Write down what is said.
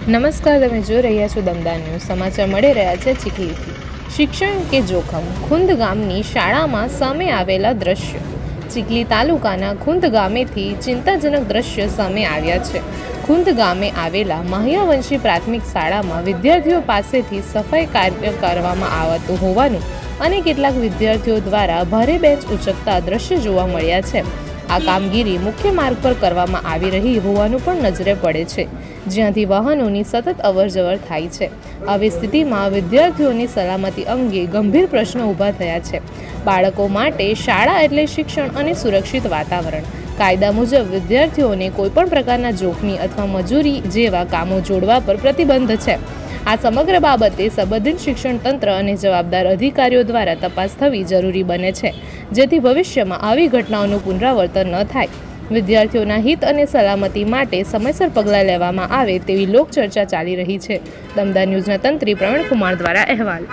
નમસ્કાર, તમે જોઈ રહ્યા છો દમદાર ન્યૂઝ. સમાચાર મળી રહ્યા છે ચીખલીથી. શિક્ષણ કે જોખમ? ખુંદ ગામની શાળામાં સામે આવેલા દ્રશ્ય. ચીખલી તાલુકાના ખુંદ ગામેથી ચિંતાજનક દ્રશ્ય સામે આવ્યા છે. ખુંદ ગામે આવેલા મહ્યવંશી પ્રાથમિક શાળામાં વિદ્યાર્થીઓ પાસેથી સફાઈ કાર્ય કરવામાં આવતું હોવાનું અને કેટલાક વિદ્યાર્થીઓ દ્વારા ભારે બેન્ચ ઉચકતા દ્રશ્ય જોવા મળ્યા છે. આ કામગીરી મુખ્ય માર્ગ પર કરવામાં આવી રહી હોવાનું પણ નજરે પડે છે, જ્યાંથી વાહનોની સતત અવરજવર થાય છે. આવી સ્થિતિમાં વિદ્યાર્થીઓની સલામતી અંગે ગંભીર પ્રશ્નો ઊભા થયા છે. બાળકો માટે શાળા એટલે શિક્ષણ અને સુરક્ષિત વાતાવરણ. કાયદા મુજબ વિદ્યાર્થીઓને કોઈપણ પ્રકારના જોખમી અથવા મજૂરી જેવા કામો જોડવા પર પ્રતિબંધ છે. આ સમગ્ર બાબતે સંબંધિત શિક્ષણ તંત્ર અને જવાબદાર અધિકારીઓ દ્વારા તપાસ થવી જરૂરી બને છે, જેથી ભવિષ્યમાં આવી ઘટનાઓનું પુનરાવર્તન ન થાય. વિદ્યાર્થીઓના હિત અને સલામતી માટે સમયસર પગલાં લેવામાં આવે તેવી લોકચર્ચા ચાલી રહી છે. દમદાર ન્યૂઝના તંત્રી પ્રવીણ કુમાર દ્વારા અહેવાલ.